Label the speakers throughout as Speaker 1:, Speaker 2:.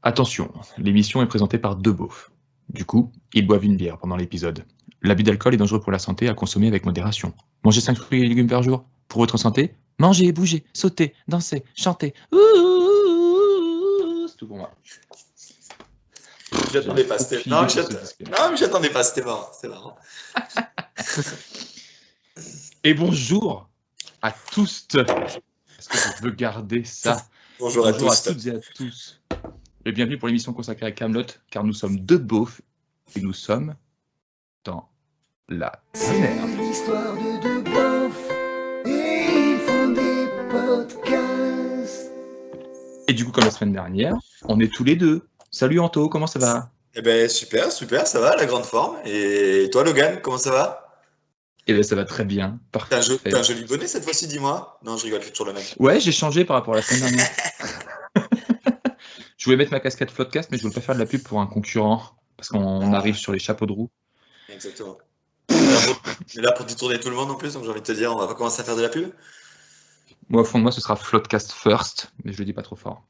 Speaker 1: Attention, l'émission est présentée par deux beaufs. Du coup, ils boivent une bière pendant l'épisode. L'abus d'alcool est dangereux pour la santé, à consommer avec modération. Mangez 5 fruits et légumes par jour. Pour votre santé, mangez, bougez, sautez, dansez, chantez. C'est tout pour moi.
Speaker 2: J'attendais pas, c'était... Non, mais j'attendais pas, c'était marrant.
Speaker 1: Et bonjour à tous. Est-ce que je veux garder ça?
Speaker 2: Bonjour à
Speaker 1: toutes et à tous. Et bienvenue pour l'émission consacrée à Camelot, car nous sommes deux beaufs et nous sommes dans la cinéma.
Speaker 3: C'est l'histoire de deux beaufs et ils font des podcasts.
Speaker 1: Et du coup, comme la semaine dernière, on est tous les deux. Salut Anto, comment ça va?
Speaker 2: Eh ben super, ça va, la grande forme. Et toi Logan, comment ça va?
Speaker 1: Eh bien, ça va très bien.
Speaker 2: T'as un joli bonnet cette fois-ci, dis-moi. Non, je rigole, c'est toujours le même.
Speaker 1: Ouais, j'ai changé par rapport à la semaine dernière. Je voulais mettre ma casquette Floodcast, mais je voulais pas faire de la pub pour un concurrent, parce qu'on arrive sur les chapeaux de roue.
Speaker 2: Exactement. On est là pour détourner tout le monde en plus, donc j'ai envie de te dire, on va pas commencer à faire de la pub.
Speaker 1: Moi, au fond de moi, ce sera Floodcast First, mais je le dis pas trop fort.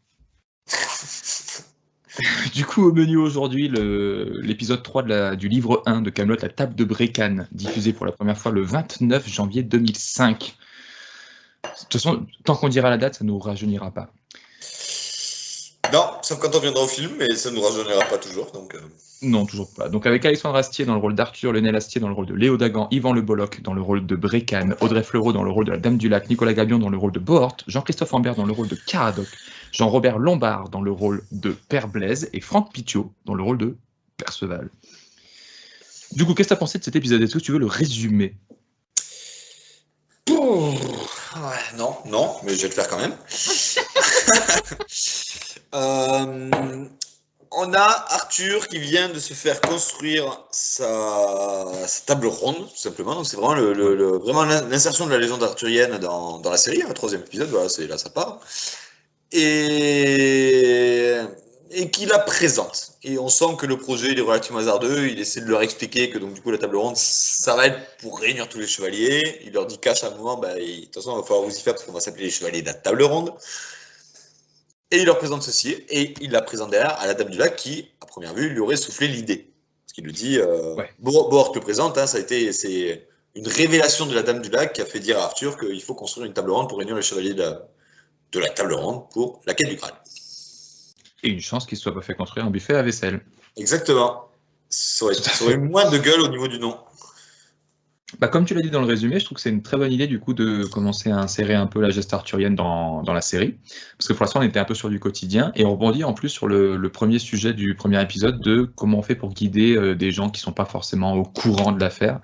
Speaker 1: Du coup, au menu aujourd'hui, l'épisode 3 du livre 1 de Camelot, La Table de Brecane, diffusé pour la première fois le 29 janvier 2005. De toute façon, tant qu'on dira la date, ça ne nous rajeunira pas.
Speaker 2: Non, sauf quand on viendra au film, mais ça ne nous rajeunira pas toujours. Donc
Speaker 1: Non, toujours pas. Donc avec Alexandre Astier dans le rôle d'Arthur, Lionel Astier dans le rôle de Léo Dagan, Yvan Le Bolloc dans le rôle de Brecane, Audrey Fleurot dans le rôle de la Dame du Lac, Nicolas Gabion dans le rôle de Bohort, Jean-Christophe Ambert dans le rôle de Caradoc, Jean-Robert Lombard dans le rôle de Père Blaise et Franck Pitiot dans le rôle de Perceval. Du coup, qu'est-ce que tu as pensé de cet épisode? Est-ce que tu veux le résumer?
Speaker 2: Non, mais je vais le faire quand même. On a Arthur qui vient de se faire construire sa table ronde, tout simplement. Donc c'est vraiment vraiment l'insertion de la légende arthurienne dans la série, le 3e épisode, voilà, c'est là ça part. Et qui la présente. Et on sent que le projet il est relativement hasardeux, il essaie de leur expliquer que donc du coup la table ronde, ça va être pour réunir tous les chevaliers. Il leur dit cache à un moment, de toute façon il va falloir vous y faire parce qu'on va s'appeler les chevaliers de la table ronde. Et il leur présente ceci, et il la présente derrière à la Dame du Lac qui, à première vue, lui aurait soufflé l'idée. Parce qu'il le dit, Bohort le présente, c'est une révélation de la Dame du Lac qui a fait dire à Arthur qu'il faut construire une table ronde pour réunir les chevaliers de la table ronde pour la quête du Graal.
Speaker 1: Et une chance qu'il ne soit pas fait construire un buffet à vaisselle.
Speaker 2: Exactement. Ça aurait moins de gueule au niveau du nom.
Speaker 1: Comme tu l'as dit dans le résumé, je trouve que c'est une très bonne idée du coup de commencer à insérer un peu la geste arthurienne dans la série. Parce que pour l'instant, on était un peu sur du quotidien. Et on rebondit en plus sur le premier sujet du premier épisode de comment on fait pour guider des gens qui ne sont pas forcément au courant de l'affaire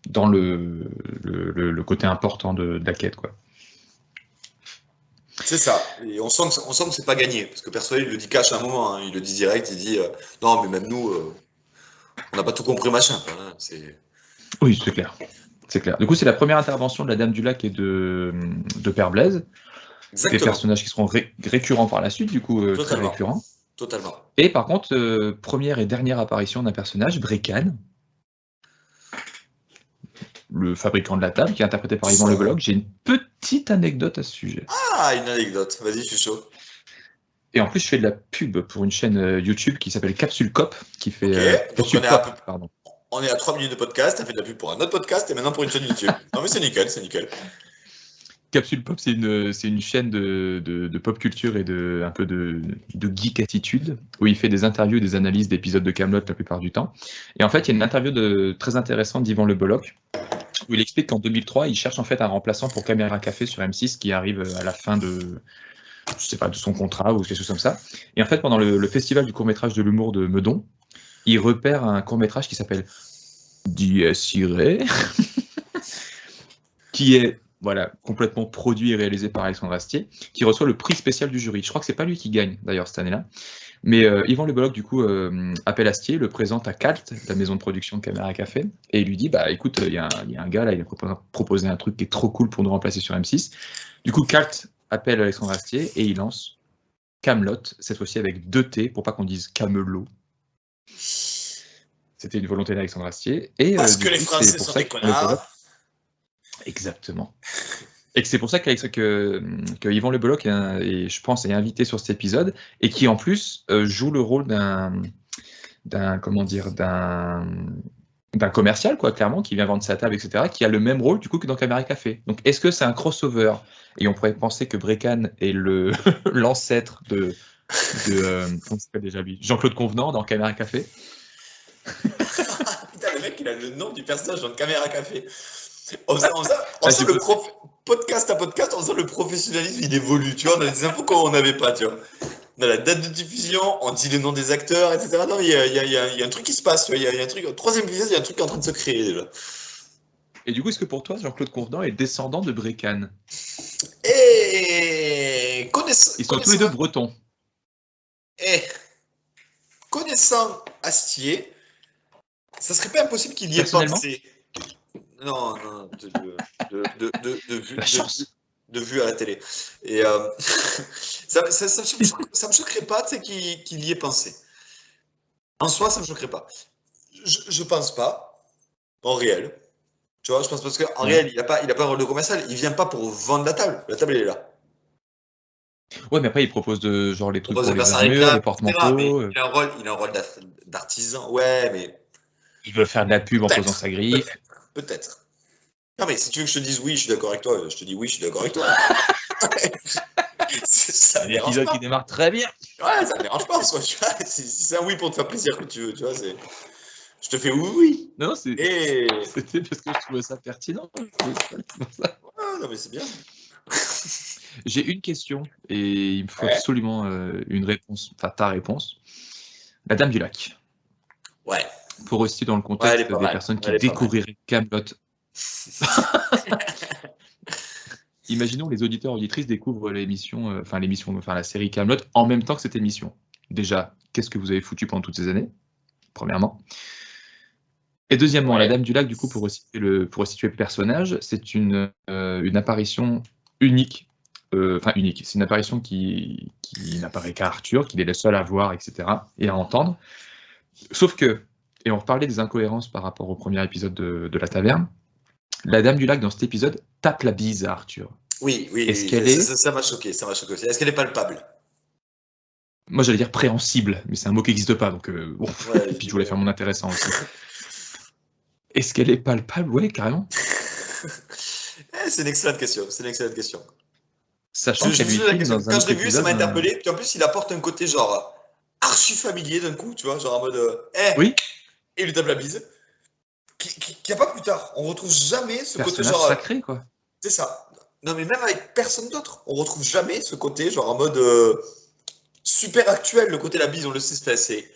Speaker 1: dans le côté important de la quête, quoi.
Speaker 2: C'est ça, et on sent que c'est pas gagné, parce que Perceval il le dit cache à un moment, hein. Il le dit direct, il dit non mais même nous, on n'a pas tout compris machin. Hein,
Speaker 1: Oui, c'est clair. C'est clair. Du coup, c'est la première intervention de la Dame du Lac et de Père Blaise.
Speaker 2: Exactement.
Speaker 1: Des personnages qui seront récurrents par la suite, du coup, très récurrents.
Speaker 2: Totalement.
Speaker 1: Et par contre, première et dernière apparition d'un personnage, Brecane, le fabricant de la table, qui est interprété par Yvan Le Bolloc. J'ai une petite anecdote à ce sujet.
Speaker 2: Ah, une anecdote. Vas-y, je suis chaud.
Speaker 1: Et en plus, je fais de la pub pour une chaîne YouTube qui s'appelle Capsule Cop, qui fait...
Speaker 2: Capsule Pop, pardon. On est à 3 minutes de podcast, t'as fait de la pub pour un autre podcast et maintenant pour une chaîne YouTube. Non mais c'est nickel.
Speaker 1: Capsule Pop, c'est une chaîne de pop culture et un peu de geek attitude, où il fait des interviews et des analyses d'épisodes de Camelot la plupart du temps. Et en fait, il y a une interview très intéressante d'Yvan Le Bolloc, où il explique qu'en 2003, il cherche en fait un remplaçant pour Caméra Café sur M6 qui arrive à la fin de son contrat ou quelque chose comme ça. Et en fait, pendant le festival du court-métrage de l'humour de Meudon, il repère un court-métrage qui s'appelle Dies Irae, qui est complètement produit et réalisé par Alexandre Astier, qui reçoit le prix spécial du jury. Je crois que c'est pas lui qui gagne d'ailleurs cette année-là. Mais Yvan Le Bolloc, du coup, appelle Astier, le présente à Calt, la maison de production de Caméra Café, et il lui dit écoute, il y a un gars là, il a proposé un truc qui est trop cool pour nous remplacer sur M6. Du coup, Calt appelle Alexandre Astier et il lance Camelot, cette fois-ci avec 2 T pour pas qu'on dise Camelot. C'était une volonté d'Alexandre Astier. Et
Speaker 2: parce que les Français sont des connards.
Speaker 1: Exactement. Et que c'est pour ça que Yvan Le Bolloc est, je pense, est invité sur cet épisode et qui en plus joue le rôle d'un commercial, quoi, clairement, qui vient vendre sa table, etc., qui a le même rôle du coup que dans Caméra Café. Donc est-ce que c'est un crossover? Et on pourrait penser que Breccan est l'ancêtre de comment s'appelle déjà lui, Jean-Claude Convenant dans Caméra Café.
Speaker 2: Putain, le mec, il a le nom du personnage dans Caméra Café. On sent le podcast à podcast, on sent le professionnalisme, il évolue, tu vois, on a des infos qu'on n'avait pas, tu vois. On a la date de diffusion, on dit le nom des acteurs, etc. Non, il y a un truc qui se passe, tu vois, il y a un truc, au troisième épisode, il y a un truc qui est en train de se créer, déjà.
Speaker 1: Et du coup, est-ce que pour toi, Jean-Claude Convenant est descendant de Breccan?
Speaker 2: Et
Speaker 1: Ils sont tous les deux bretons.
Speaker 2: Et connaissant Astier, ça serait pas impossible qu'il y ait pensé. Non, de vue à la télé. Et ça me choquerait pas, tu sais, qu'il y ait pensé. En soi, ça me choquerait pas. Je pense pas, en réel. Tu vois, je pense parce qu'en réel, il a pas un rôle de commercial. Il vient pas pour vendre la table. La table, elle est là.
Speaker 1: Ouais, mais après, il propose genre les trucs pour les
Speaker 2: armures,
Speaker 1: armures, les porte-manteaux.
Speaker 2: Il a un rôle d'artisan. Ouais, mais
Speaker 1: il veut faire de la pub en posant sa griffe.
Speaker 2: Peut-être. Non, mais si tu veux que je te dise oui, je suis d'accord avec toi, je te dis oui, je suis d'accord avec toi.
Speaker 1: C'est un épisode qui démarre très bien.
Speaker 2: Ouais, ça me dérange pas en soi. Tu vois, si c'est un oui pour te faire plaisir que tu veux, tu vois, je te fais oui.
Speaker 1: Non, c'était parce que je trouvais ça pertinent.
Speaker 2: Non, mais c'est bien.
Speaker 1: J'ai une question et il me faut absolument une réponse, enfin ta réponse. La Dame du Lac.
Speaker 2: Ouais.
Speaker 1: Pour rester dans le contexte des personnes qui découvriraient Kaamelott. Imaginons les auditeurs auditrices découvrent la série Kaamelott en même temps que cette émission. Déjà, qu'est-ce que vous avez foutu pendant toutes ces années? Premièrement. Et deuxièmement, la Dame du Lac, du coup, pour resituer le personnage, c'est une apparition unique. Unique. C'est une apparition qui n'apparaît qu'à Arthur, qu'il est le seul à voir, etc. et à entendre. Sauf que, et on reparlait des incohérences par rapport au premier épisode de La Taverne, la Dame du Lac, dans cet épisode, tape la bise à Arthur.
Speaker 2: Oui. Ça m'a choqué aussi. Est-ce qu'elle est palpable?
Speaker 1: Moi, j'allais dire préhensible, mais c'est un mot qui n'existe pas, donc bon. Et puis je voulais faire mon intéressant aussi. Est-ce qu'elle est palpable? Ouais, carrément.
Speaker 2: C'est une excellente question.
Speaker 1: Sachant qu'elle lui filme dans un
Speaker 2: quand je l'ai vu, ça m'a interpellé. Puis en plus, il apporte un côté genre archi familier d'un coup, tu vois, genre en mode oui. Et il lui tape la bise. Qu'il n'y a pas plus tard. On retrouve jamais ce côté genre
Speaker 1: sacré, quoi.
Speaker 2: C'est ça. Non, mais même avec personne d'autre, on retrouve jamais ce côté genre en mode super actuel. Le côté la bise, on le sait, c'est.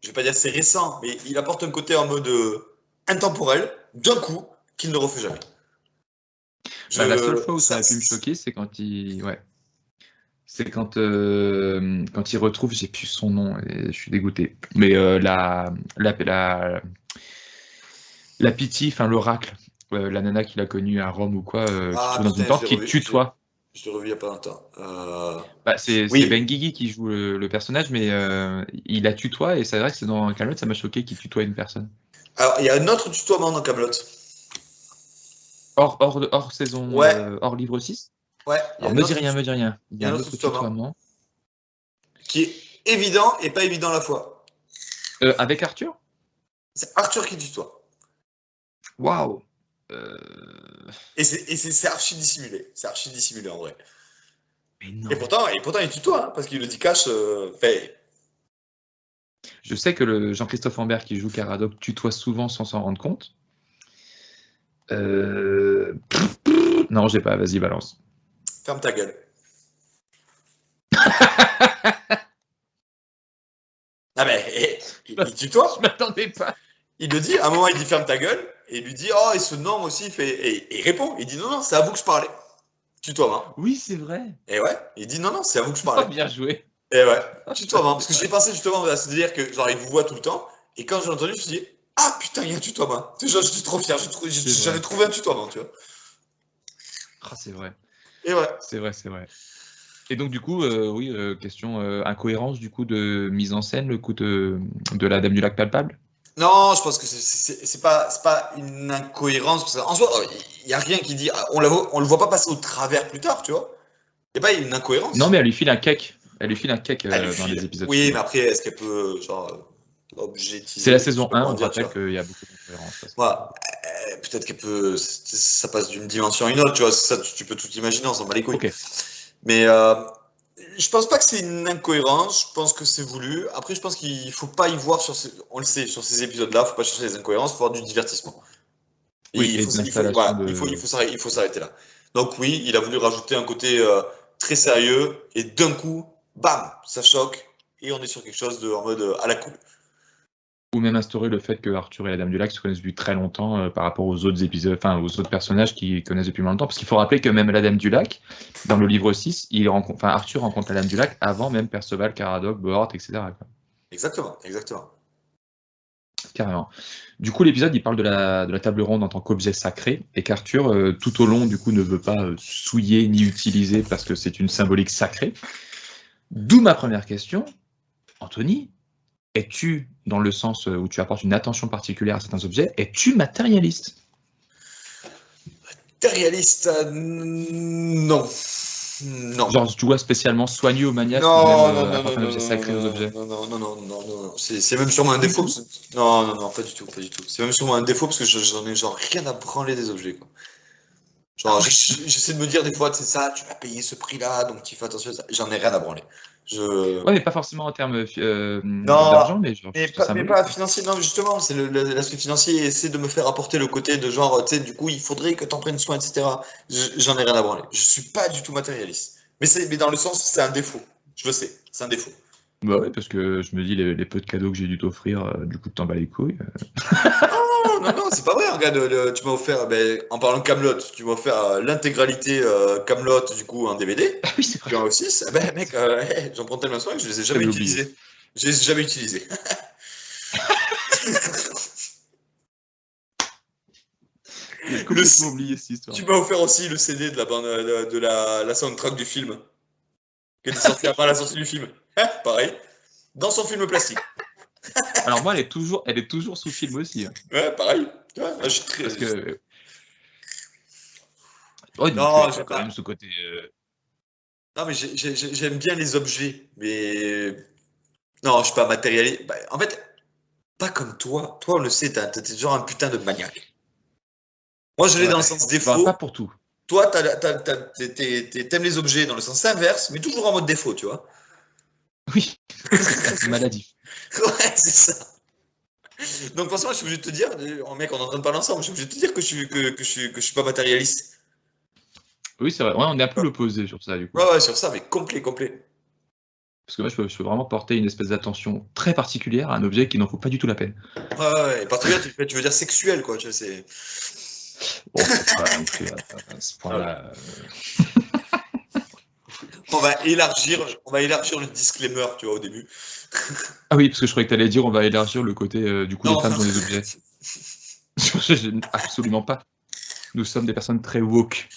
Speaker 2: Je vais pas dire c'est récent, mais il apporte un côté en mode intemporel, d'un coup, qu'il ne refait jamais.
Speaker 1: La seule fois où ça a pu me choquer, c'est quand il. Ouais. C'est quand il retrouve, j'ai plus son nom, et je suis dégoûté. Mais la Pity, enfin l'oracle, la nana qu'il a connue à Rome ou quoi, qui trouve dans une porte, qui tutoie.
Speaker 2: Je l'ai revu il n'y a pas longtemps.
Speaker 1: C'est Ben Guigui qui joue le personnage, mais il la tutoie, et c'est vrai que c'est dans Kaamelott, ça m'a choqué qu'il tutoie une personne.
Speaker 2: Alors, il y a un autre tutoiement dans Kaamelott.
Speaker 1: Hors saison, hors livre 6.
Speaker 2: Ouais.
Speaker 1: Alors, me dis rien. Il y a un autre tutoiement.
Speaker 2: Qui est évident et pas évident à la fois.
Speaker 1: Avec Arthur?
Speaker 2: C'est Arthur qui tutoie.
Speaker 1: Waouh.
Speaker 2: Et c'est archi dissimulé. C'est archi dissimulé en vrai.
Speaker 1: Mais non.
Speaker 2: Et pourtant il tutoie, hein, parce qu'il le dit cash.
Speaker 1: Je sais que le Jean-Christophe Ambert qui joue Caradoc tutoie souvent sans s'en rendre compte. Non, j'ai pas. Vas-y, balance.
Speaker 2: Ferme ta gueule. Ah mais il tutoie.
Speaker 1: Je m'attendais pas.
Speaker 2: Il le dit, à un moment il dit ferme ta gueule, et il lui dit et ce nom aussi et il répond, il dit non, c'est à vous que je parlais. Tutoiement.
Speaker 1: Oui, c'est vrai.
Speaker 2: Et ouais, il dit non, c'est à vous que je parlais.
Speaker 1: Bien joué.
Speaker 2: Et ouais, tutoiement, parce que j'ai pensé justement à se dire que genre il vous voit tout le temps, et quand j'ai entendu, je me suis dit ah putain, il y a un tutoiement. Déjà, j'étais trop fier, j'avais trouvé un tutoiement, tu vois.
Speaker 1: Ah, c'est vrai.
Speaker 2: Et ouais.
Speaker 1: C'est vrai. Et donc du coup, question incohérence du coup de mise en scène, le coup de la Dame du Lac palpable.
Speaker 2: Non, je pense que c'est pas une incohérence. Parce qu'en soi, il n'y a rien qui dit. On le voit pas passer au travers plus tard, tu vois. Il n'y a pas une incohérence.
Speaker 1: Non, mais elle lui file un cake. Elle lui file un cake
Speaker 2: Elle lui
Speaker 1: dans
Speaker 2: file.
Speaker 1: les épisodes
Speaker 2: Oui, mais
Speaker 1: suivants.
Speaker 2: après, est-ce qu'elle peut, genre, objectiver?
Speaker 1: C'est la
Speaker 2: Je sais
Speaker 1: saison
Speaker 2: pas
Speaker 1: 1,
Speaker 2: comment
Speaker 1: on
Speaker 2: dire, tu
Speaker 1: rappelle
Speaker 2: vois.
Speaker 1: qu'il y a beaucoup d'incohérences. Parce que-
Speaker 2: Voilà. Peut-être qu'elle peut. Ça passe d'une dimension à une autre, tu vois. Ça, tu peux tout imaginer, on s'en bat les couilles.
Speaker 1: Ok.
Speaker 2: Mais je pense pas que c'est une incohérence, je pense que c'est voulu. Après, je pense qu'il faut pas y voir on le sait, sur ces épisodes-là, faut pas chercher les incohérences, faut voir du divertissement. Et
Speaker 1: Oui, et de l'installation
Speaker 2: voilà,
Speaker 1: de.
Speaker 2: il faut s'arrêter là. Donc oui, il a voulu rajouter un côté très sérieux et d'un coup, bam, ça choque et on est sur quelque chose en mode à la cool.
Speaker 1: Ou même instaurer le fait que Arthur et la Dame du Lac se connaissent depuis très longtemps par rapport aux autres épisodes, enfin aux autres personnages qui connaissent depuis longtemps. Parce qu'il faut rappeler que même la Dame du Lac, dans le livre 6, Arthur rencontre la Dame du Lac avant même Perceval, Caradoc, Bohort, etc. quoi.
Speaker 2: Exactement.
Speaker 1: Carrément. Du coup, l'épisode, il parle de la table ronde en tant qu'objet sacré, et qu'Arthur, tout au long, du coup, ne veut pas souiller ni utiliser parce que c'est une symbolique sacrée. D'où ma première question. Anthony, es-tu, dans le sens où tu apportes une attention particulière à certains objets, es-tu matérialiste?
Speaker 2: Matérialiste, non. Non.
Speaker 1: Genre, tu vois spécialement soigneux ou maniaque, ou
Speaker 2: Non,
Speaker 1: même apporter un objet sacré aux objets?
Speaker 2: non. C'est même sûrement un défaut. Non, pas du tout. C'est même sûrement un défaut parce que j'en ai genre rien à branler des objets, quoi. Genre, j'essaie de me dire des fois, c'est ça, tu vas payer ce prix-là, donc tu fais attention à ça. J'en ai rien à branler.
Speaker 1: Ouais, mais pas forcément en termes
Speaker 2: Non,
Speaker 1: d'argent, mais genre
Speaker 2: mais
Speaker 1: juste
Speaker 2: pas
Speaker 1: symbolique.
Speaker 2: financier, non, justement, c'est l'aspect financier, essaie de me faire apporter le côté de genre, tu sais, du coup, il faudrait que tu en prennes soin, etc. J'en ai rien à branler. Je suis pas du tout matérialiste. Mais dans le sens, c'est un défaut. Je le sais, c'est un défaut.
Speaker 1: Bah ouais, parce que je me dis, les peu de cadeaux que j'ai dû t'offrir, du coup, t'en bats les couilles.
Speaker 2: Non, c'est pas vrai. Regarde, tu m'as offert, en parlant de Camelot, tu m'as offert l'intégralité Camelot, du coup, en DVD.
Speaker 1: Ah oui, c'est
Speaker 2: Puis
Speaker 1: vrai.
Speaker 2: en 6, mec, j'en prends tellement soin que je les ai jamais
Speaker 1: J'avais oublié.
Speaker 2: utilisés. Je les ai jamais utilisés.
Speaker 1: J'ai complètement oublié cette histoire.
Speaker 2: Tu m'as offert aussi le CD de la bande, de la soundtrack du film, qui était sorti après la sortie du film. Pareil, dans son film plastique.
Speaker 1: Alors moi, elle est toujours sous film aussi. Hein.
Speaker 2: Ouais, pareil. Ouais, je suis très.
Speaker 1: Parce que... Oh,
Speaker 2: Non,
Speaker 1: donc,
Speaker 2: j'ai
Speaker 1: quand
Speaker 2: pas.
Speaker 1: même ce côté...
Speaker 2: Non, mais j'aime bien les objets, mais non, je suis pas matérialiste. En fait, pas comme toi. Toi, on le sait, t'es genre un putain de maniaque. Moi, je l'ai dans le sens
Speaker 1: Bah,
Speaker 2: défaut.
Speaker 1: pas pour tout.
Speaker 2: Toi, t'aimes les objets dans le sens inverse, mais toujours en mode défaut, tu vois.
Speaker 1: Oui, c'est maladif.
Speaker 2: Ouais, c'est ça. Donc forcément, je suis obligé de te dire, mec, on est en train de parler ensemble, je suis obligé de te dire que je suis pas matérialiste.
Speaker 1: Oui, c'est vrai. Ouais, on est un peu l'opposé sur ça, du coup.
Speaker 2: Ouais, sur ça, mais complet.
Speaker 1: Parce que moi, je peux vraiment porter une espèce d'attention très particulière à un objet qui n'en vaut pas du tout la peine.
Speaker 2: Ouais, et particulier, tu veux dire sexuel, quoi, tu vois, c'est...
Speaker 1: Bon, c'est pas non plus à ce point-là.
Speaker 2: On va élargir le disclaimer, tu vois, au début.
Speaker 1: Ah oui, parce que je croyais que tu allais dire on va élargir le côté du coup
Speaker 2: Non.
Speaker 1: des femmes dans les objets. Absolument pas. Nous sommes des personnes très woke.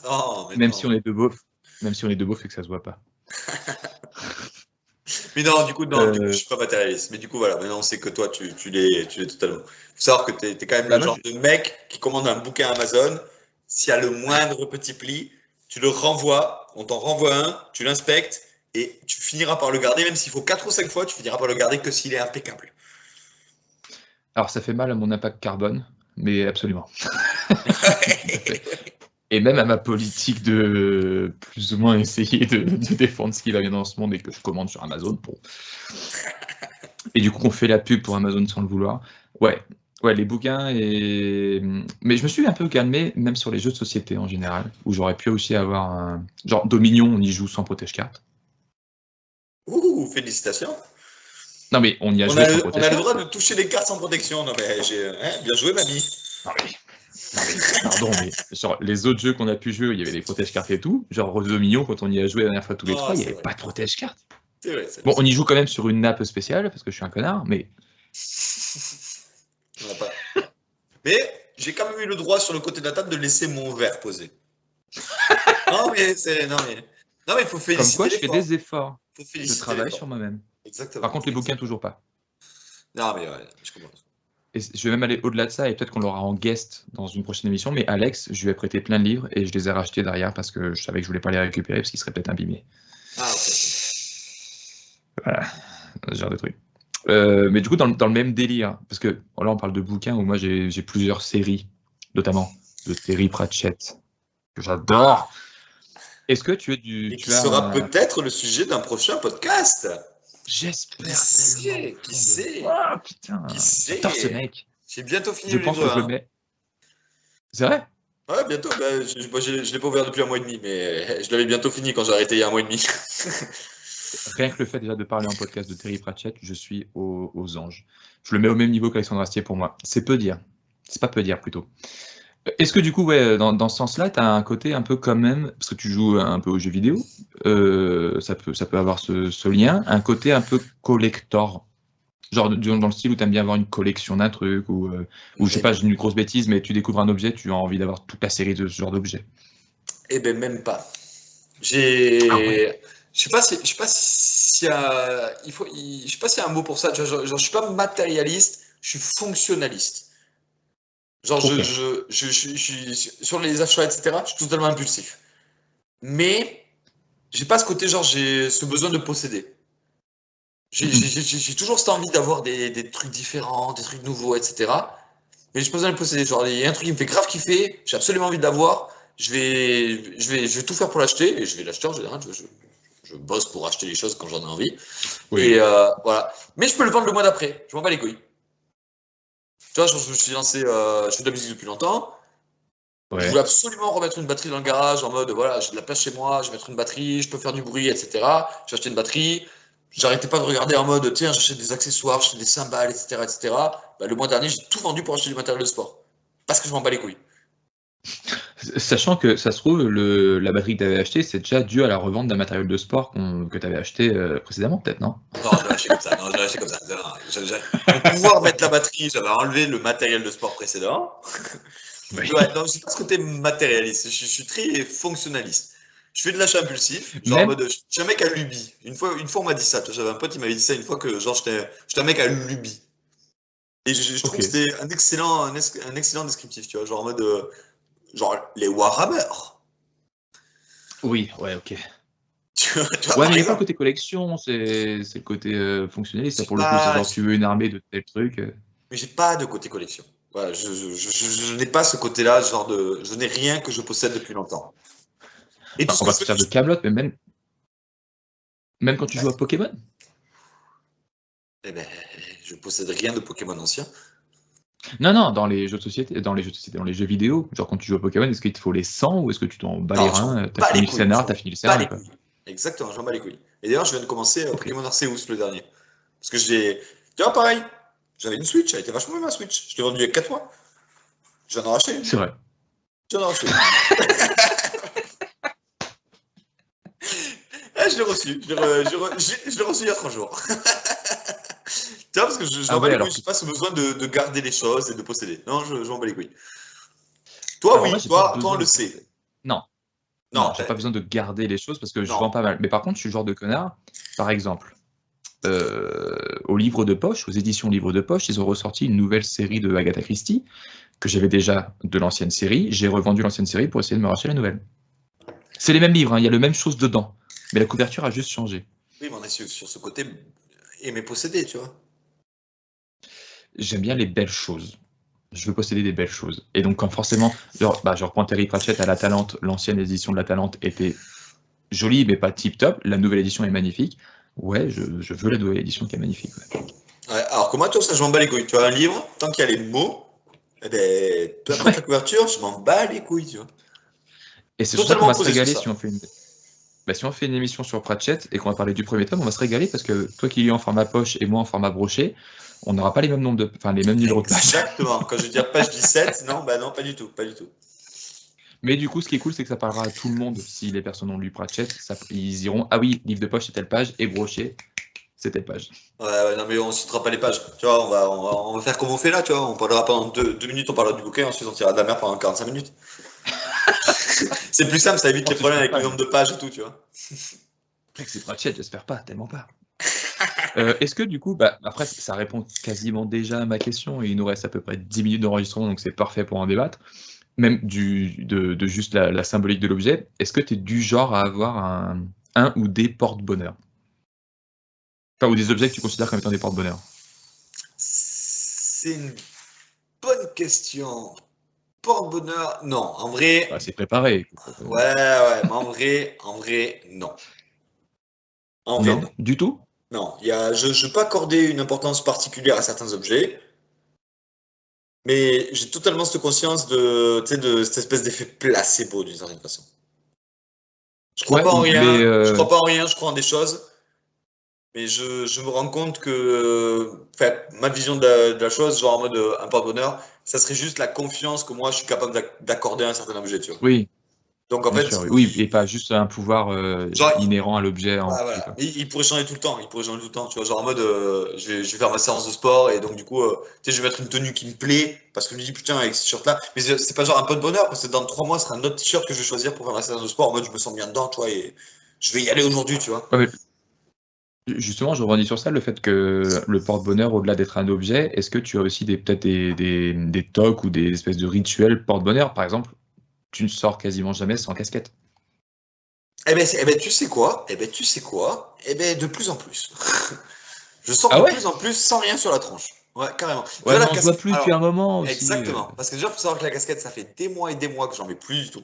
Speaker 2: Non, mais
Speaker 1: Même
Speaker 2: non.
Speaker 1: si on est deux beaufs. Même si on est deux beaufs et que ça se voit pas.
Speaker 2: Mais non, du coup, je suis pas matérialiste. Mais du coup, voilà, maintenant on sait que toi, tu l'es totalement. Faut savoir que t'es quand même
Speaker 1: Bah,
Speaker 2: le
Speaker 1: moi,
Speaker 2: genre de mec qui commande un bouquin Amazon. S'il y a le moindre petit pli, tu le renvoies, on t'en renvoie un, tu l'inspectes et tu finiras par le garder, même s'il faut 4 ou 5 fois, tu finiras par le garder que s'il est impeccable.
Speaker 1: Alors ça fait mal à mon impact carbone, mais absolument. Et même à ma politique de plus ou moins essayer de défendre ce qui va bien dans ce monde et que je commande sur Amazon. Bon. Et du coup, on fait la pub pour Amazon sans le vouloir. Ouais, les bouquins et... Mais je me suis un peu calmé, même sur les jeux de société en général, où j'aurais pu aussi avoir un... Genre Dominion, on y joue sans protège-carte.
Speaker 2: Ouh, félicitations.
Speaker 1: Non mais on y a
Speaker 2: On
Speaker 1: joué
Speaker 2: a,
Speaker 1: sans
Speaker 2: le, on a
Speaker 1: protège-carte.
Speaker 2: le droit de toucher les cartes sans protection. Non, mais bien joué, mamie.
Speaker 1: Non, mais pardon, mais genre, les autres jeux qu'on a pu jouer, il y avait des protège-cartes et tout. Genre Rose Dominion, quand on y a joué la dernière fois tous les trois, il n'y
Speaker 2: c'est
Speaker 1: avait
Speaker 2: vrai.
Speaker 1: pas de protège-cartes.
Speaker 2: C'est vrai.
Speaker 1: Bon, on y joue quand même sur une nappe spéciale, parce que je suis un connard, mais...
Speaker 2: On n'a pas. Mais j'ai quand même eu le droit sur le côté de la table de laisser mon verre posé. Non, mais il faut féliciter
Speaker 1: Comme quoi, je fais
Speaker 2: l'effort.
Speaker 1: des efforts
Speaker 2: Faut
Speaker 1: de
Speaker 2: féliciter
Speaker 1: travail
Speaker 2: l'effort.
Speaker 1: sur moi-même.
Speaker 2: Exactement.
Speaker 1: Par contre, les bouquins, toujours pas.
Speaker 2: Non, mais ouais, je comprends.
Speaker 1: Et je vais même aller au-delà de ça, et peut-être qu'on l'aura en guest dans une prochaine émission, mais Alex, je lui ai prêté plein de livres, et je les ai rachetés derrière, parce que je savais que je voulais pas les récupérer, parce qu'ils seraient peut-être abîmés.
Speaker 2: Ah, ok.
Speaker 1: Voilà, ce genre de truc. Mais du coup, dans le même délire, parce que là, on parle de bouquins où moi, j'ai plusieurs séries, notamment de Terry Pratchett, que j'adore. Est-ce que tu es du...
Speaker 2: Et qui sera peut-être le sujet d'un prochain podcast.
Speaker 1: J'espère.
Speaker 2: Qui sait
Speaker 1: Oh putain,
Speaker 2: Qui sait
Speaker 1: j'adore ce mec.
Speaker 2: J'ai bientôt fini
Speaker 1: Je
Speaker 2: le
Speaker 1: pense
Speaker 2: livre.
Speaker 1: que je le mets. C'est vrai?
Speaker 2: Ouais, bientôt. Bah, je l'ai pas ouvert depuis 1 mois et demi, mais je l'avais bientôt fini quand j'ai arrêté il y a 1 mois et demi.
Speaker 1: Rien que le fait déjà de parler en podcast de Terry Pratchett, je suis aux anges. Je le mets au même niveau qu'Alexandre Astier pour moi. C'est peu dire. C'est pas peu dire plutôt. Est-ce que du coup, ouais, dans ce sens-là, tu as un côté un peu quand même, parce que tu joues un peu aux jeux vidéo, ça peut avoir ce lien, un côté un peu collector, genre dans le style où tu aimes bien avoir une collection d'un truc, ou je sais pas, j'ai une grosse bêtise, mais tu découvres un objet, tu as envie d'avoir toute la série de ce genre d'objet.
Speaker 2: Eh ben même pas.
Speaker 1: Ouais.
Speaker 2: Je sais pas s'il y a, je sais pas s'il y a un mot pour ça. Tu vois, genre, je suis pas matérialiste, je suis fonctionnaliste. Genre,
Speaker 1: Ok.
Speaker 2: je suis sur les achats, etc. Je suis totalement impulsif. Mais j'ai pas ce côté, genre, j'ai ce besoin de posséder. J'ai toujours cette envie d'avoir des trucs différents, des trucs nouveaux, etc. Mais j'ai pas besoin de le posséder. Genre, il y a un truc qui me fait grave kiffer, j'ai absolument envie de l'avoir. Je vais tout faire pour l'acheter, et je vais l'acheter en général. Je bosse pour acheter les choses quand j'en ai envie.
Speaker 1: Oui.
Speaker 2: Et voilà. Mais je peux le vendre le mois d'après. Je m'en bats les couilles. Tu vois, je me suis lancé, je fais de la musique depuis longtemps.
Speaker 1: Ouais.
Speaker 2: Je voulais absolument remettre une batterie dans le garage en mode voilà, j'ai de la place chez moi, je vais mettre une batterie, je peux faire du bruit, etc. J'ai acheté une batterie. J'arrêtais pas de regarder en mode tiens, j'achète des accessoires, j'achète des cymbales, etc. etc. Bah, le mois dernier, j'ai tout vendu pour acheter du matériel de sport. Parce que je m'en bats les couilles.
Speaker 1: Sachant que ça se trouve, la batterie que tu avais achetée, c'est déjà dû à la revente d'un matériel de sport que tu avais acheté précédemment, peut-être, non?
Speaker 2: Non, je l'ai acheté comme ça. Non, je l'ai acheté comme ça. Pour pouvoir mettre la batterie, j'avais enlevé le matériel de sport précédent.
Speaker 1: Oui.
Speaker 2: Ouais, non, j'ai pas ce côté matérialiste. Je suis très fonctionnaliste. Je fais de l'achat impulsif, genre en
Speaker 1: Même...
Speaker 2: mode, je suis un mec à lubie. Une fois on m'a dit ça. J'avais un pote, il m'avait dit ça une fois que genre j'étais un mec à lubie. Et je trouve
Speaker 1: Ok.
Speaker 2: que c'était un excellent descriptif, tu vois, genre en mode, genre les Warhammer.
Speaker 1: Oui, ouais, ok.
Speaker 2: Tu vois,
Speaker 1: Ouais,
Speaker 2: par
Speaker 1: mais il n'y a pas le
Speaker 2: exemple.
Speaker 1: côté collection, c'est le côté fonctionnaliste. Ça,
Speaker 2: J'ai
Speaker 1: pour le coup, c'est
Speaker 2: pas,
Speaker 1: genre tu veux une armée de tel truc.
Speaker 2: mais j'ai pas de côté collection. Voilà, je n'ai pas ce côté-là, genre de, je n'ai rien que je possède depuis longtemps. Et tout
Speaker 1: Enfin,
Speaker 2: ce
Speaker 1: on
Speaker 2: que
Speaker 1: va
Speaker 2: je
Speaker 1: se
Speaker 2: fais,
Speaker 1: faire de Camelot, mais même quand tu joues à Pokémon.
Speaker 2: eh ben, je possède rien de Pokémon ancien.
Speaker 1: Non, dans les jeux de société, dans les jeux vidéo, genre quand tu joues à Pokémon, est-ce qu'il te faut les 100 ou est-ce que tu t'en bats les
Speaker 2: Non, j'en
Speaker 1: reins,
Speaker 2: bats
Speaker 1: t'as
Speaker 2: les
Speaker 1: fini le
Speaker 2: couilles.
Speaker 1: scénar, t'as fini le
Speaker 2: Pas
Speaker 1: scénar,
Speaker 2: les
Speaker 1: quoi.
Speaker 2: couilles. Exactement, j'en bats les couilles. Et d'ailleurs, je viens de commencer
Speaker 1: Ok.
Speaker 2: Pokémon Arceus le dernier. Parce que j'ai. Tu vois, pareil, j'avais une Switch, elle était vachement bien ma Switch. Je l'ai vendue il y a 4 mois. J'en ai racheté une.
Speaker 1: C'est vrai.
Speaker 2: J'en ai racheté une. Ah, je l'ai reçu. Je l'ai reçu il y a 3 jours. Tu vois, parce que je
Speaker 1: Ah
Speaker 2: m'en bats
Speaker 1: ouais,
Speaker 2: les
Speaker 1: alors
Speaker 2: couilles,
Speaker 1: que...
Speaker 2: j'ai pas ce besoin de garder les choses et de posséder. Non, je m'en bats les couilles. Toi,
Speaker 1: Alors moi,
Speaker 2: oui,
Speaker 1: j'ai pas
Speaker 2: toi, on
Speaker 1: besoin
Speaker 2: le
Speaker 1: de
Speaker 2: sait.
Speaker 1: garder. Non,
Speaker 2: Non,
Speaker 1: j'ai pas besoin de garder les choses parce que je
Speaker 2: non.
Speaker 1: vends pas mal. Mais par contre, je suis le genre de connard. Par exemple, au livre de poche, aux éditions livre de poche, ils ont ressorti une nouvelle série de Agatha Christie que j'avais déjà de l'ancienne série. J'ai revendu l'ancienne série pour essayer de me racheter la nouvelle. C'est les mêmes livres, hein, il y a le même chose dedans, mais la couverture a juste changé.
Speaker 2: Oui, mais on est sur ce côté aimer posséder, tu vois.
Speaker 1: J'aime bien les belles choses. Je veux posséder des belles choses. Et donc, quand forcément, genre, je reprends Terry Pratchett à La Talente, l'ancienne édition de La Talente était jolie, mais pas tip-top. La nouvelle édition est magnifique. Ouais, je veux la nouvelle édition qui est magnifique. Ouais.
Speaker 2: Ouais, alors que moi, toi, ça, je m'en bats les couilles. Tu vois, un livre, tant qu'il y a les mots, eh ben, peu importe la couverture, je m'en bats les couilles, tu vois.
Speaker 1: Et c'est pour ça qu'on
Speaker 2: Totalement
Speaker 1: va se
Speaker 2: opposé sur
Speaker 1: régaler
Speaker 2: ça.
Speaker 1: si on fait une émission sur Pratchett et qu'on va parler du premier tome, on va se régaler parce que toi qui lis en format poche et moi en format broché, on n'aura pas les mêmes les mêmes numéros de page.
Speaker 2: Exactement. Quand je veux dire page 17, non, bah non, pas du tout, pas du tout.
Speaker 1: Mais du coup, ce qui est cool, c'est que ça parlera à tout le monde. Si les personnes ont lu Pratchett, ils diront ah oui, livre de poche c'est telle page et broché c'est telle page.
Speaker 2: Ouais, non, mais on citera pas les pages. Tu vois, on va faire comme on fait là, tu vois. On parlera pendant 2 minutes, on parlera du bouquin, ensuite on tirera de la merde pendant 45 minutes. C'est plus simple, ça évite les problèmes avec le nombre de pages et tout, tu vois.
Speaker 1: Mec, c'est Pratchett, j'espère pas, tellement pas. Est-ce que du coup, après ça répond quasiment déjà à ma question et il nous reste à peu près 10 minutes d'enregistrement, donc c'est parfait pour en débattre. Même de juste la symbolique de l'objet, est-ce que tu es du genre à avoir un ou des porte-bonheur? Enfin, ou des objets que tu considères comme étant des porte-bonheur?
Speaker 2: C'est une bonne question. Porte-bonheur, non. En vrai,
Speaker 1: C'est préparé.
Speaker 2: ouais, mais en vrai, non. En vrai,
Speaker 1: Non,
Speaker 2: non.
Speaker 1: du tout?
Speaker 2: Non, je ne peux pas accorder une importance particulière à certains objets, mais j'ai totalement cette conscience de cette espèce d'effet placebo d'une certaine façon. Je crois pas en rien, je crois pas en rien, je crois en des choses, mais je me rends compte que ma vision de la chose, genre en mode un porte-bonheur, ça serait juste la confiance que moi je suis capable d'accorder à un certain objet, tu vois.
Speaker 1: Oui.
Speaker 2: Donc en
Speaker 1: Bien
Speaker 2: fait,
Speaker 1: sûr, oui, et pas juste un pouvoir inhérent à l'objet.
Speaker 2: Mais il pourrait changer tout le temps. Tu vois, genre en mode, je vais faire ma séance de sport et donc du coup, je vais mettre une tenue qui me plaît parce que je me dis putain avec ce t-shirt-là. Mais c'est pas genre un peu de bonheur parce que dans 3 mois, ce sera un autre t-shirt que je vais choisir pour faire ma séance de sport en mode je me sens bien dedans, tu vois, et je vais y aller aujourd'hui, tu vois.
Speaker 1: Ouais, justement, je rebondis sur ça, le fait que le porte-bonheur, au-delà d'être un objet, est-ce que tu as aussi peut-être des tocs ou des espèces de rituels porte-bonheur? Par exemple, tu ne sors quasiment jamais sans casquette.
Speaker 2: Tu sais quoi? De plus en plus. Je sors
Speaker 1: Ah
Speaker 2: de
Speaker 1: ouais?
Speaker 2: plus en plus sans rien sur la tronche. Ouais, carrément.
Speaker 1: Ouais,
Speaker 2: Déjà,
Speaker 1: mais
Speaker 2: la
Speaker 1: on se voit
Speaker 2: casquette-
Speaker 1: plus
Speaker 2: alors,
Speaker 1: depuis un moment aussi.
Speaker 2: Exactement. Parce que déjà, il faut savoir que la casquette, ça fait des mois et des mois que j'en mets plus du tout.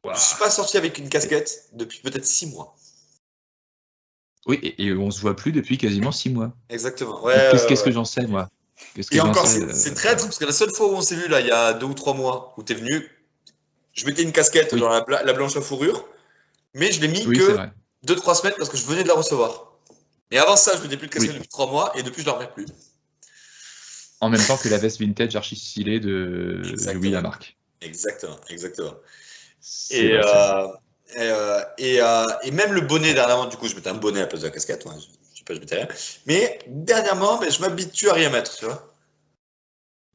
Speaker 1: Ouah.
Speaker 2: Je suis pas sorti avec une casquette depuis peut-être 6 mois.
Speaker 1: Oui, et on se voit plus depuis quasiment 6 mois.
Speaker 2: Exactement.
Speaker 1: Donc,
Speaker 2: Ouais,
Speaker 1: qu'est-ce que j'en sais, moi? Qu'est-ce que
Speaker 2: Et
Speaker 1: j'en
Speaker 2: encore,
Speaker 1: sais
Speaker 2: c'est traître parce que la seule fois où on s'est vu, là, il y a 2 ou 3 mois, où t'es venu, je mettais une casquette,
Speaker 1: Oui,
Speaker 2: genre la blanche à fourrure, mais je l'ai mis
Speaker 1: oui, c'est
Speaker 2: que
Speaker 1: vrai.
Speaker 2: 2-3 semaines parce que je venais de la recevoir. Et avant ça, je mettais plus de casquette
Speaker 1: Oui.
Speaker 2: depuis 3 mois et depuis, je ne la remets plus.
Speaker 1: En même temps que la veste vintage archi stylée de Louis
Speaker 2: Exactement.
Speaker 1: Lamarck.
Speaker 2: Exactement.
Speaker 1: C'est vrai, c'est vrai.
Speaker 2: Et même le bonnet, dernièrement, du coup, je mettais un bonnet à la place de la casquette. Ouais, je sais pas, je mettais rien. Mais dernièrement, je m'habitue à rien mettre, tu vois.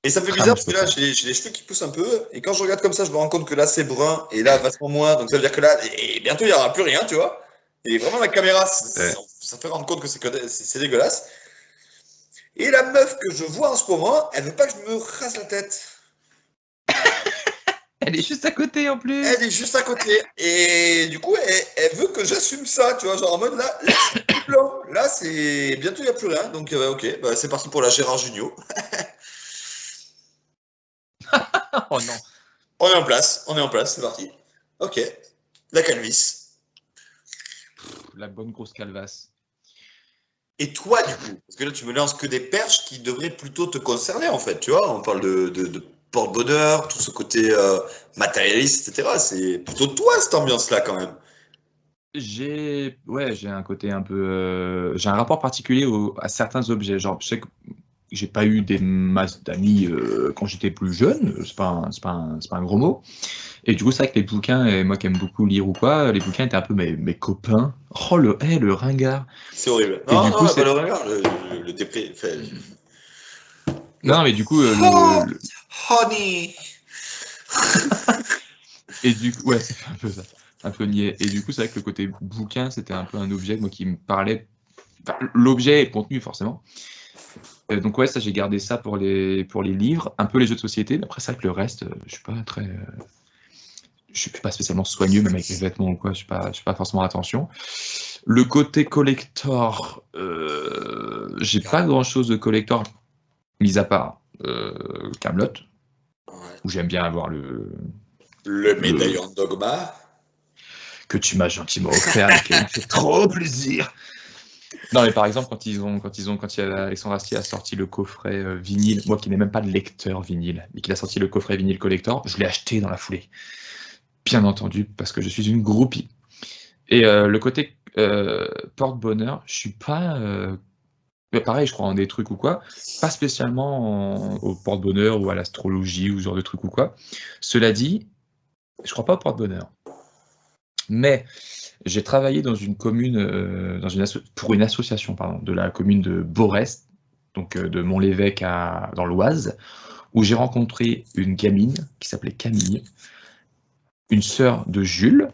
Speaker 2: Et ça me fait
Speaker 1: Ah,
Speaker 2: bizarre
Speaker 1: moi,
Speaker 2: parce
Speaker 1: je
Speaker 2: que
Speaker 1: peux
Speaker 2: là,
Speaker 1: pas.
Speaker 2: j'ai les cheveux qui poussent un peu. Et quand je regarde comme ça, je me rends compte que là, c'est brun. Et là, vachement moins. Donc ça veut dire que là, et bientôt, il n'y aura plus rien, tu vois. Et vraiment, la caméra, ça fait rendre compte que c'est dégueulasse. Et la meuf que je vois en ce moment, elle veut pas que je me rase la tête.
Speaker 1: Elle est juste à côté en plus.
Speaker 2: Elle est juste à côté. Et du coup, elle veut que j'assume ça, tu vois. Genre en mode là c'est tout blanc. Là, c'est bientôt, il n'y a plus rien. Donc, ok, c'est parti pour la Gérard Jugnot.
Speaker 1: Oh non.
Speaker 2: On est en place, c'est parti. Ok, la calvitie.
Speaker 1: La bonne grosse calvasse.
Speaker 2: Et toi, du coup, parce que là, tu me lances que des perches qui devraient plutôt te concerner, en fait, tu vois. On parle de porte-bonheur, tout ce côté matérialiste, etc. C'est plutôt toi, cette ambiance-là, quand même.
Speaker 1: J'ai un côté un peu. J'ai un rapport particulier à certains objets. Genre, je sais que j'ai pas eu des masses d'amis quand j'étais plus jeune. C'est pas un gros mot. Et du coup, c'est vrai que les bouquins, et moi qui aime beaucoup lire ou quoi, les bouquins étaient un peu mes copains. Oh, le ringard.
Speaker 2: C'est horrible.
Speaker 1: Et du
Speaker 2: Non,
Speaker 1: coup,
Speaker 2: pas le regard, le dépris.
Speaker 1: Non, mais du coup,
Speaker 2: Honey.
Speaker 1: et du coup, ouais, c'est un peu ça, un peu niais. Et du coup, c'est vrai que le côté bouquin, c'était un peu un objet, moi, qui me parlait. Enfin, l'objet et le contenu, forcément. Donc ouais, ça, j'ai gardé ça pour les livres, un peu les jeux de société. Mais après, c'est vrai que le reste, je suis pas très. Je suis pas spécialement soigneux, même avec les vêtements ou quoi. Je fais pas forcément attention. Le côté collector, j'ai pas grand-chose de collector, mis à part Camelot, où j'aime bien avoir
Speaker 2: le médaillon Dogma.
Speaker 1: que tu m'as gentiment offert, et qui me fait trop plaisir. Non, mais par exemple, quand Alexandre Astier a sorti le coffret vinyle, moi qui n'ai même pas de lecteur vinyle, mais qu'il a sorti le coffret vinyle collector, je l'ai acheté dans la foulée. Bien entendu, parce que je suis une groupie. Et le côté porte-bonheur, je suis pas. Pareil, je crois en des trucs ou quoi, pas spécialement au porte-bonheur ou à l'astrologie ou ce genre de trucs ou quoi. Cela dit, je crois pas au porte-bonheur. Mais j'ai travaillé dans une commune, pour une association de la commune de Borest, donc de Mont-l'Évêque dans l'Oise, où j'ai rencontré une gamine qui s'appelait Camille, une sœur de Jules,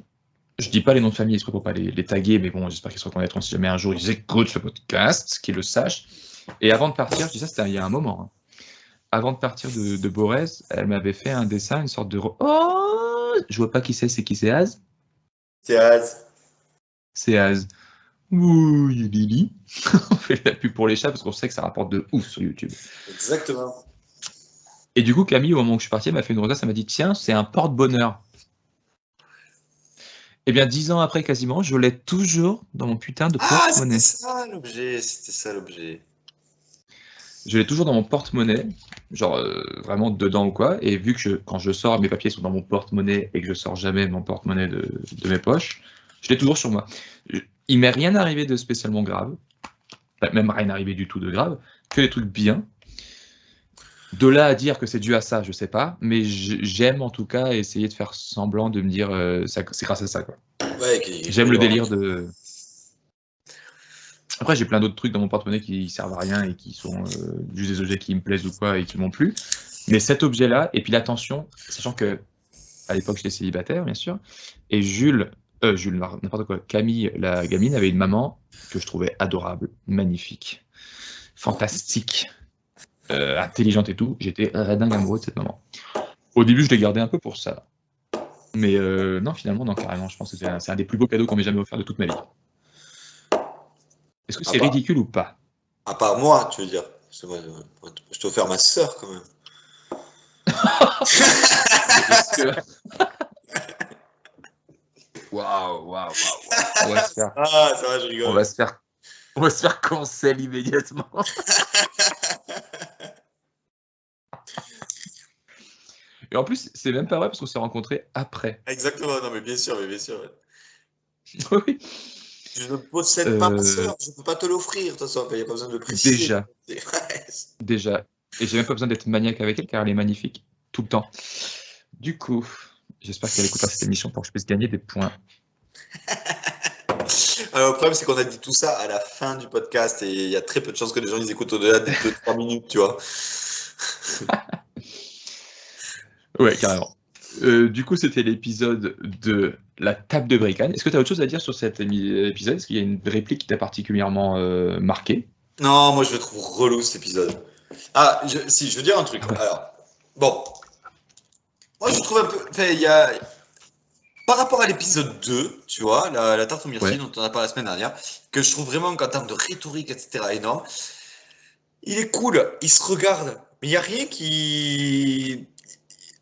Speaker 1: Je dis pas les noms de famille, pour pas les taguer, mais bon, j'espère qu'ils se reconnaîtront si jamais un jour ils écoutent ce podcast, qu'ils le sachent. Et avant de partir, je dis ça, c'était il y a un moment. Hein. Avant de partir de Borez, elle m'avait fait un dessin, une sorte de... Oh, je vois pas qui c'est qui c'est Az.
Speaker 2: C'est Az.
Speaker 1: C'est Az. Oui, Lily. On fait la pub pour les chats parce qu'on sait que ça rapporte de ouf sur YouTube.
Speaker 2: Exactement.
Speaker 1: Et du coup, Camille, au moment où je suis parti, elle m'a fait une rosace, elle m'a dit, tiens, c'est un porte-bonheur. Eh bien, 10 ans après, quasiment, je l'ai toujours dans mon putain de porte-monnaie.
Speaker 2: C'était ça l'objet.
Speaker 1: Je l'ai toujours dans mon porte-monnaie, genre vraiment dedans ou quoi. Et vu que quand je sors, mes papiers sont dans mon porte-monnaie et que je sors jamais mon porte-monnaie de mes poches, je l'ai toujours sur moi. Il m'est rien arrivé de spécialement grave, même rien arrivé du tout de grave, que des trucs bien. De là à dire que c'est dû à ça, je sais pas, mais j'aime en tout cas essayer de faire semblant de me dire c'est grâce à ça, quoi.
Speaker 2: Ouais,
Speaker 1: j'aime le délire de... Après, j'ai plein d'autres trucs dans mon porte-monnaie qui servent à rien et qui sont juste des objets qui me plaisent ou quoi et qui m'ont plu. Mais cet objet-là, et puis l'attention, sachant que à l'époque j'étais célibataire, bien sûr, et Jules, n'importe quoi, Camille, la gamine, avait une maman que je trouvais adorable, magnifique, fantastique. Intelligente et tout, j'étais dingue amoureux de cette maman. Au début, je l'ai gardé un peu pour ça. Mais non, finalement, non, carrément, je pense que c'est un des plus beaux cadeaux qu'on m'ait jamais offert de toute ma vie. Est-ce que c'est ridicule ou pas?
Speaker 2: À part moi, tu veux dire. Moi, je t'ai offert ma sœur, quand même.
Speaker 1: Waouh. On va se faire...
Speaker 2: Ah, ça va, je rigole.
Speaker 1: On va se faire cancel immédiatement. Et en plus, c'est même pas vrai parce qu'on s'est rencontrés après.
Speaker 2: Exactement, non mais bien sûr.
Speaker 1: Oui.
Speaker 2: Je ne possède pas ma sœur, je ne peux pas te l'offrir, de toute façon, il n'y a pas besoin de le préciser.
Speaker 1: Déjà. Et j'ai même pas besoin d'être maniaque avec elle car elle est magnifique, tout le temps. Du coup, j'espère qu'elle écoutera cette émission pour que je puisse gagner des points.
Speaker 2: Alors, le problème, c'est qu'on a dit tout ça à la fin du podcast et il y a très peu de chances que les gens ils écoutent au-delà des 2-3 minutes, tu vois.
Speaker 1: Ouais, carrément. Du coup, c'était l'épisode de la table de Bricane. Est-ce que tu as autre chose à dire sur cet épisode? Est-ce qu'il y a une réplique qui t'a particulièrement marqué?
Speaker 2: Non, moi je le trouve relou cet épisode. Ah, je veux dire un truc. Alors, bon. Moi je trouve un peu. Enfin, il y a. Par rapport à l'épisode 2, tu vois, la tarte aux myrtilles dont on a parlé la semaine dernière, que je trouve vraiment qu'en termes de rhétorique, etc., énorme. Il est cool, il se regarde, mais il n'y a rien qui.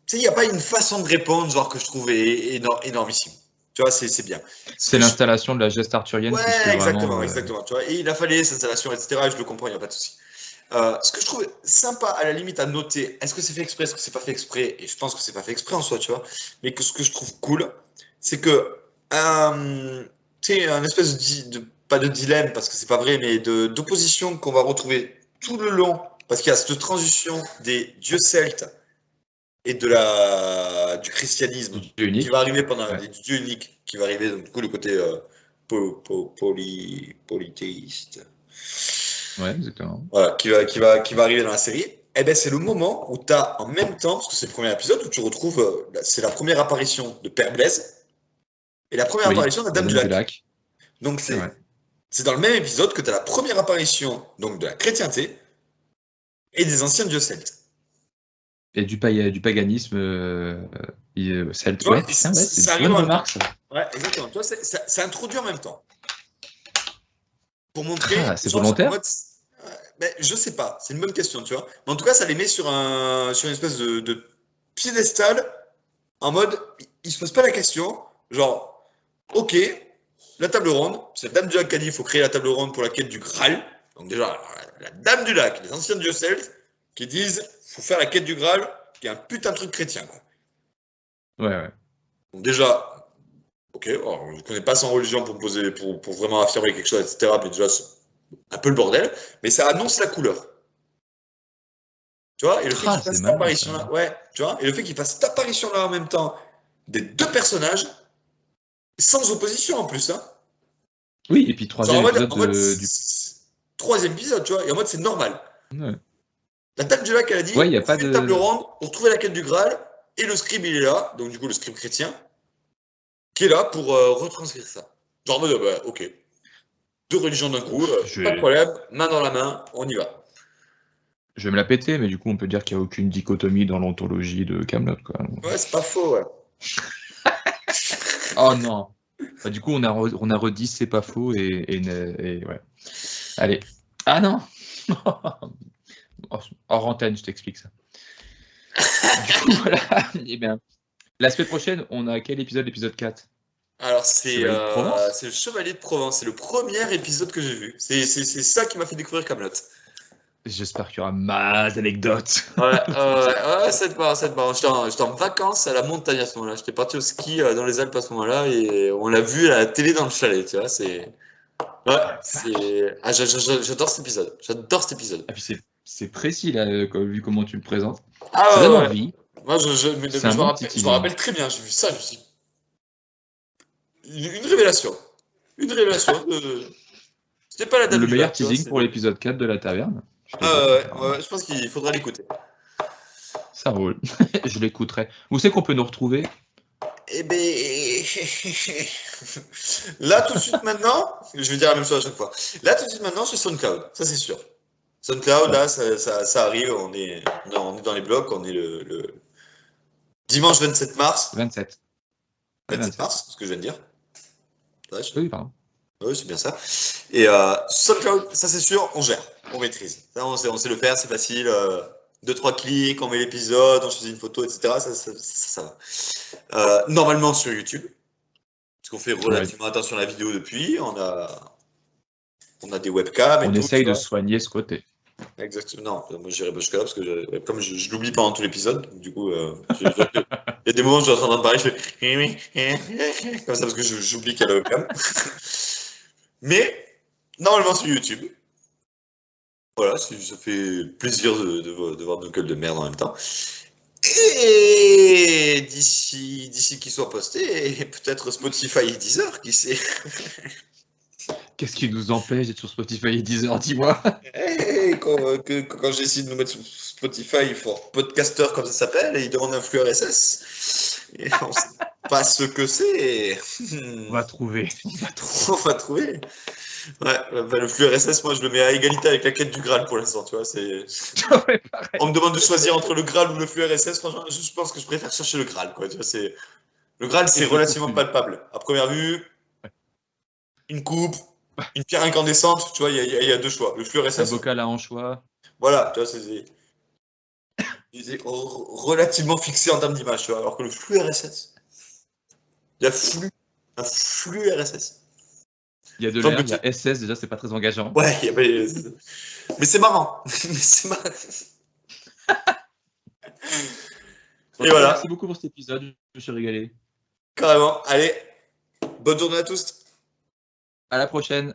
Speaker 2: Tu sais, il n'y a pas une façon de répondre, genre, que je trouve énormissime. Tu vois, c'est bien.
Speaker 1: C'est l'installation de la geste arthurienne.
Speaker 2: Ouais, exactement. Tu vois, et il a fallu cette installation, etc., je le comprends, il n'y a pas de souci. Ce que je trouve sympa, à la limite, à noter, est-ce que c'est fait exprès, est-ce que c'est pas fait exprès? Et je pense que c'est pas fait exprès en soi, tu vois. Mais que ce que je trouve cool, c'est que, tu sais, un espèce pas de dilemme, parce que c'est pas vrai, mais d'opposition qu'on va retrouver tout le long, parce qu'il y a cette transition des dieux celtes et du christianisme qui va arriver pendant des dieux uniques, qui va arriver, donc du coup, le côté polythéiste.
Speaker 1: Ouais, exactement.
Speaker 2: Voilà, qui va arriver dans la série. Eh ben, c'est le moment où tu as en même temps, parce que c'est le premier épisode, où tu retrouves, c'est la première apparition de Père Blaise et la première apparition de la Dame du Lac. Donc c'est dans le même épisode que tu as la première apparition donc, de la chrétienté et des anciens dieux celtes.
Speaker 1: Et du paganisme celte.
Speaker 2: Ouais,
Speaker 1: c'est
Speaker 2: une bonne remarque. Ouais, exactement. Tu vois, c'est introduit en même temps. Pour montrer.
Speaker 1: Ah, c'est volontaire?
Speaker 2: Ben, je sais pas, c'est une bonne question, tu vois. Mais en tout cas, ça les met sur une espèce de piédestal, en mode, ils se posent pas la question, genre, ok, la table ronde, c'est la Dame du Lac qui a dit, il faut créer la table ronde pour la quête du Graal. Donc déjà, la Dame du Lac, les anciens dieux celtes, qui disent, faut faire la quête du Graal, qui est un putain de truc chrétien, quoi.
Speaker 1: Ouais.
Speaker 2: Donc déjà, ok, alors, je ne connais pas son religion pour vraiment affirmer quelque chose, etc. Mais déjà, c'est un peu le bordel. Mais ça annonce la couleur. Tu vois, et le fait qu'il fasse cette apparition-là, tu vois, et le fait qu'il fasse cette apparition-là en même temps des deux personnages, sans opposition en plus, hein.
Speaker 1: Oui, et puis troisième épisode
Speaker 2: troisième épisode, tu vois, et en mode c'est normal.
Speaker 1: Ouais.
Speaker 2: La Dame du Lac, elle a dit,
Speaker 1: y a pas
Speaker 2: une table ronde pour trouver la quête du Graal, et le scribe, il est là, donc du coup, le scribe chrétien. qui est là pour retranscrire ça. Genre, en mode, ok. 2 religions d'un coup, pas de problème, main dans la main, on y va.
Speaker 1: Je vais me la péter, mais du coup, on peut dire qu'il n'y a aucune dichotomie dans l'ontologie de Kaamelott, quoi.
Speaker 2: Ouais, c'est pas faux, ouais.
Speaker 1: Oh non. Bah, du coup, on a redit c'est pas faux et ouais. Allez. Ah non. Hors antenne, je t'explique ça. Du coup, voilà. Eh bien, la semaine prochaine, on a quel épisode? L'épisode 4.
Speaker 2: Alors, c'est
Speaker 1: Chevalier de Provence.
Speaker 2: le Chevalier de Provence. C'est le premier épisode que j'ai vu. C'est ça qui m'a fait découvrir Kaamelott.
Speaker 1: J'espère qu'il y aura más anecdotes.
Speaker 2: Ouais, c'est marrant. J'étais en vacances à la montagne à ce moment-là. J'étais parti au ski dans les Alpes à ce moment-là et on l'a vu à la télé dans le chalet, tu vois. Ouais, c'est. Ah, j'adore cet épisode. J'adore cet épisode.
Speaker 1: Et puis c'est précis, là, vu comment tu le présentes.
Speaker 2: Ah,
Speaker 1: Ça donne
Speaker 2: ouais.
Speaker 1: envie.
Speaker 2: Moi, je
Speaker 1: C'est un
Speaker 2: me
Speaker 1: bon
Speaker 2: rappelle,
Speaker 1: petit
Speaker 2: je me rappelle très bien. J'ai vu ça, je me suis dit, une révélation. Une révélation. C'était pas la dame
Speaker 1: Le
Speaker 2: du
Speaker 1: meilleur
Speaker 2: lac, tu vois,
Speaker 1: teasing
Speaker 2: c'est-
Speaker 1: pour l'épisode 4 de la taverne. Je te
Speaker 2: Ah,
Speaker 1: le dis.
Speaker 2: ouais, je pense qu'il faudra l'écouter.
Speaker 1: Ça roule. Je l'écouterai. Où c'est qu'on peut nous retrouver?
Speaker 2: Eh ben, là tout de suite maintenant, je vais dire la même chose à chaque fois. Là tout de suite maintenant, c'est SoundCloud, ça c'est sûr. SoundCloud, là, ça arrive, on est dans les blocs, on est le dimanche 27 mars.
Speaker 1: 27.
Speaker 2: 27 mars, ce que je viens de dire. Ouais,
Speaker 1: Oui, pardon.
Speaker 2: oui, c'est bien ça. Et SoundCloud, ça c'est sûr, on gère, on maîtrise. Ça, on sait le faire, c'est facile. 2-3 clics, on met l'épisode, on choisit une photo, etc. Ça va. Normalement sur YouTube, parce qu'on fait relativement attention à la vidéo depuis. On a des webcams et
Speaker 1: On
Speaker 2: tout.
Speaker 1: essaye
Speaker 2: tu
Speaker 1: de
Speaker 2: vois.
Speaker 1: soigner ce côté.
Speaker 2: Exactement. Non, moi j'irai pas jusqu'à là parce que comme je l'oublie pendant tout l'épisode, du coup, il y a des moments où je suis en train de parler, je fais comme ça parce que j'oublie qu'il y a la webcam. Mais normalement sur YouTube. Voilà, ça fait plaisir de voir nos gueules de merde en même temps. Et d'ici qu'il soit posté, et peut-être Spotify et Deezer, qui sait.
Speaker 1: Qu'est-ce qui nous empêche d'être sur Spotify et Deezer, dis-moi?
Speaker 2: Et quand j'essaie de nous mettre sur Spotify, il faut podcaster comme ça s'appelle, et il demande un flux RSS. Et on sait pas ce que c'est.
Speaker 1: On va trouver.
Speaker 2: On va trouver. Ouais, bah, le flux RSS, moi je le mets à égalité avec la quête du Graal pour l'instant, tu vois.
Speaker 1: Ouais, pareil.
Speaker 2: On me demande de choisir entre le Graal ou le flux RSS. Franchement, je pense que je préfère chercher le Graal, quoi. Tu vois, le Graal, c'est
Speaker 1: je
Speaker 2: relativement
Speaker 1: trouve plus.
Speaker 2: palpable. À première vue, une coupe, une pierre incandescente, tu vois, il y a 2 choix. Le flux
Speaker 1: Un
Speaker 2: RSS,
Speaker 1: bocal à anchois.
Speaker 2: voilà, tu vois, c'est relativement fixé en termes d'image, tu vois. Alors que le flux RSS, il y a un flux RSS.
Speaker 1: Il y a de
Speaker 2: Tant
Speaker 1: l'air,
Speaker 2: que
Speaker 1: il y a SS, déjà, c'est pas très engageant.
Speaker 2: Ouais, mais c'est marrant. Mais c'est marrant. Et voilà,
Speaker 1: Merci beaucoup pour cet épisode, je me suis régalé.
Speaker 2: carrément. Allez, bonne journée à tous.
Speaker 1: À la prochaine.